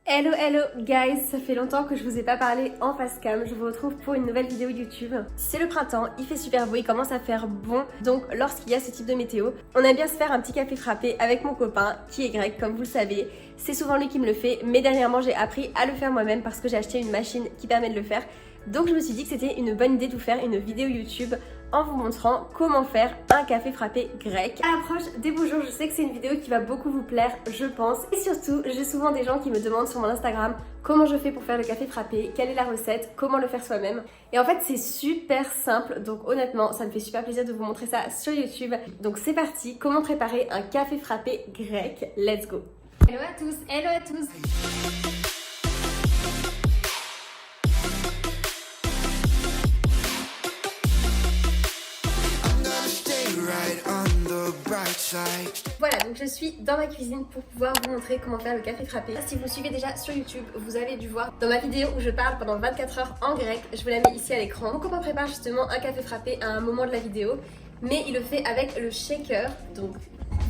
Hello hello guys, ça fait longtemps que je vous ai pas parlé en face cam, je vous retrouve pour une nouvelle vidéo YouTube. C'est le printemps, il fait super beau, il commence à faire bon, donc lorsqu'il y a ce type de météo, on aime bien se faire un petit café frappé avec mon copain qui est grec comme vous le savez. C'est souvent lui qui me le fait, mais dernièrement j'ai appris à le faire moi-même parce que j'ai acheté une machine qui permet de le faire. Donc je me suis dit que c'était une bonne idée de vous faire une vidéo YouTube en vous montrant comment faire un café frappé grec. À l'approche des beaux jours, je sais que c'est une vidéo qui va beaucoup vous plaire, je pense. Et surtout, j'ai souvent des gens qui me demandent sur mon Instagram comment je fais pour faire le café frappé, quelle est la recette, comment le faire soi-même. Et en fait, c'est super simple, donc honnêtement, ça me fait super plaisir de vous montrer ça sur YouTube. Donc c'est parti, comment préparer un café frappé grec, let's go. Hello à tous, hello à tous. Voilà, donc je suis dans ma cuisine pour pouvoir vous montrer comment faire le café frappé. Si vous me suivez déjà sur YouTube, vous avez dû voir dans ma vidéo où je parle pendant 24 heures en grec. Je vous la mets ici à l'écran. Mon copain prépare justement un café frappé à un moment de la vidéo, mais il le fait avec le shaker. Donc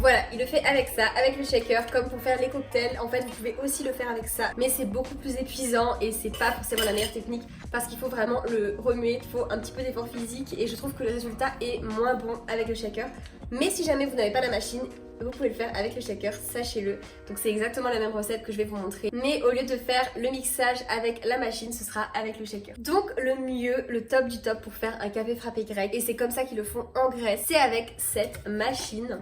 voilà, il le fait avec ça, avec le shaker, comme pour faire les cocktails. En fait, vous pouvez aussi le faire avec ça, mais c'est beaucoup plus épuisant et c'est pas forcément la meilleure technique parce qu'il faut vraiment le remuer, il faut un petit peu d'effort physique et je trouve que le résultat est moins bon avec le shaker. Mais si jamais vous n'avez pas la machine, vous pouvez le faire avec le shaker, sachez-le. Donc c'est exactement la même recette que je vais vous montrer. Mais au lieu de faire le mixage avec la machine, ce sera avec le shaker. Donc le mieux, le top du top pour faire un café frappé grec, et c'est comme ça qu'ils le font en Grèce, c'est avec cette machine.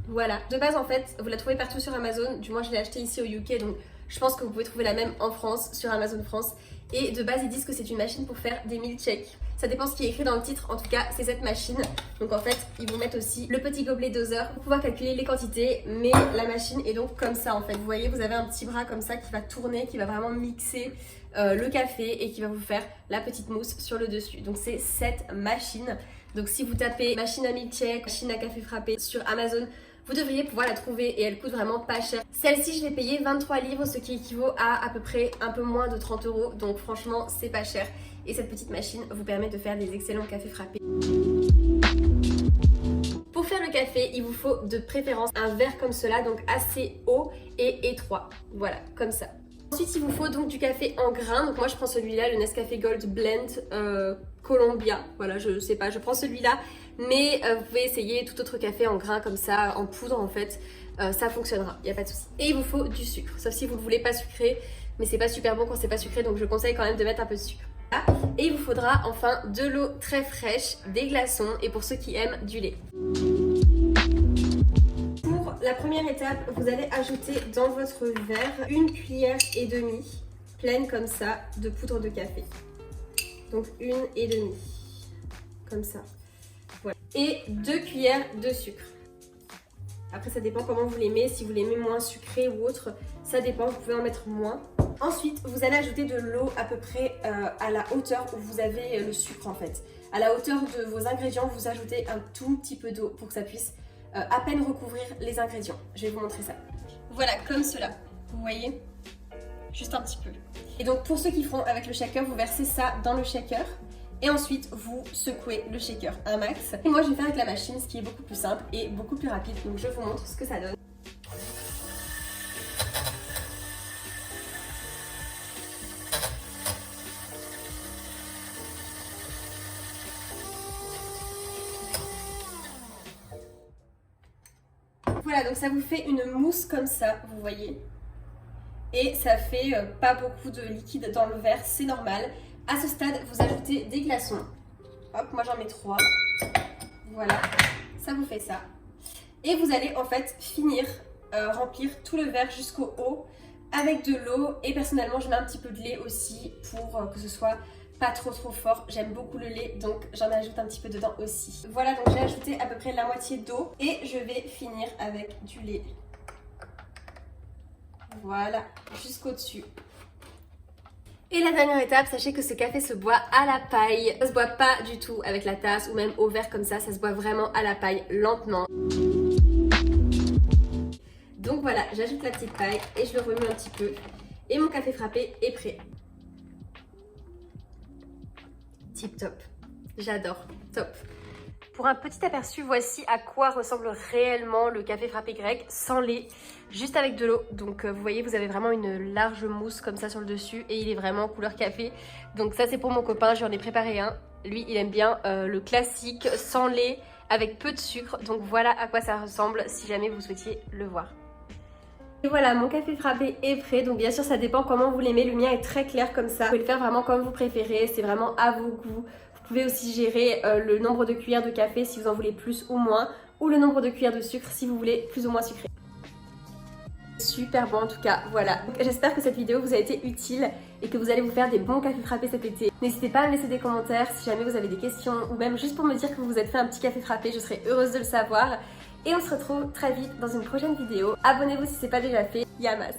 Voilà, de base en fait, vous la trouvez partout sur Amazon, du moins je l'ai acheté ici au UK, donc je pense que vous pouvez trouver la même en France, sur Amazon France. Et de base ils disent que c'est une machine pour faire des milkshakes. Ça dépend ce qui est écrit dans le titre, en tout cas c'est cette machine. Donc en fait ils vous mettent aussi le petit gobelet doseur pour pouvoir calculer les quantités. Mais la machine est donc comme ça en fait. Vous voyez, vous avez un petit bras comme ça qui va tourner, qui va vraiment mixer le café et qui va vous faire la petite mousse sur le dessus. Donc c'est cette machine. Donc si vous tapez machine à milkshake, machine à café frappé sur Amazon, vous devriez pouvoir la trouver et elle coûte vraiment pas cher. Celle-ci, je l'ai payée 23 livres, ce qui équivaut à peu près un peu moins de 30 €. Donc franchement, c'est pas cher. Et cette petite machine vous permet de faire des excellents cafés frappés. Pour faire le café, il vous faut de préférence un verre comme cela, donc assez haut et étroit. Voilà, comme ça. Ensuite, il vous faut donc du café en grains. Donc moi, je prends celui-là, le Nescafé Gold Blend Colombia. Voilà, je sais pas, je prends celui-là. Mais vous pouvez essayer tout autre café en grains comme ça, en poudre en fait. Ça fonctionnera, il n'y a pas de souci. Et il vous faut du sucre, sauf si vous ne voulez pas sucré. Mais c'est pas super bon quand c'est pas sucré, donc je conseille quand même de mettre un peu de sucre. Et il vous faudra enfin de l'eau très fraîche, des glaçons et pour ceux qui aiment du lait. Pour la première étape, vous allez ajouter dans votre verre 1,5 cuillère pleine comme ça de poudre de café. Donc 1,5 comme ça. Voilà. Et 2 cuillères de sucre. Après ça dépend comment vous l'aimez, si vous l'aimez moins sucré ou autre, ça dépend, vous pouvez en mettre moins. Ensuite, vous allez ajouter de l'eau à peu près à la hauteur où vous avez le sucre en fait. À la hauteur de vos ingrédients, vous ajoutez un tout petit peu d'eau pour que ça puisse à peine recouvrir les ingrédients. Je vais vous montrer ça. Voilà, comme cela, vous voyez, juste un petit peu. Et donc pour ceux qui feront avec le shaker, vous versez ça dans le shaker. Et ensuite, vous secouez le shaker un max. Et moi, je vais faire avec la machine, ce qui est beaucoup plus simple et beaucoup plus rapide. Donc, je vous montre ce que ça donne. Voilà, donc ça vous fait une mousse comme ça, vous voyez. Et ça fait pas beaucoup de liquide dans le verre, c'est normal. À ce stade, vous ajoutez des glaçons. Hop, moi j'en mets 3. Voilà, ça vous fait ça. Et vous allez en fait finir, remplir tout le verre jusqu'au haut avec de l'eau. Et personnellement, je mets un petit peu de lait aussi pour que ce soit pas trop fort. J'aime beaucoup le lait, donc j'en ajoute un petit peu dedans aussi. Voilà, donc j'ai ajouté à peu près la moitié d'eau et je vais finir avec du lait. Voilà, jusqu'au dessus. Et la dernière étape, sachez que ce café se boit à la paille. Ça se boit pas du tout avec la tasse ou même au verre comme ça se boit vraiment à la paille, lentement. Donc voilà, j'ajoute la petite paille et je le remue un petit peu. Et mon café frappé est prêt. Tip top, j'adore, top. Pour un petit aperçu, voici à quoi ressemble réellement le café frappé grec sans lait, juste avec de l'eau. Donc vous voyez, vous avez vraiment une large mousse comme ça sur le dessus et il est vraiment couleur café. Donc ça c'est pour mon copain, j'en ai préparé un. Lui il aime bien le classique sans lait avec peu de sucre. Donc voilà à quoi ça ressemble si jamais vous souhaitiez le voir. Et voilà, mon café frappé est prêt, donc bien sûr ça dépend comment vous l'aimez, le mien est très clair comme ça. Vous pouvez le faire vraiment comme vous préférez, c'est vraiment à vos goûts. Vous pouvez aussi gérer le nombre de cuillères de café si vous en voulez plus ou moins, ou le nombre de cuillères de sucre si vous voulez plus ou moins sucré. Super bon en tout cas, voilà. J'espère que cette vidéo vous a été utile et que vous allez vous faire des bons cafés frappés cet été. N'hésitez pas à me laisser des commentaires si jamais vous avez des questions ou même juste pour me dire que vous vous êtes fait un petit café frappé, je serais heureuse de le savoir. Et on se retrouve très vite dans une prochaine vidéo. Abonnez-vous si ce n'est pas déjà fait. Yamas!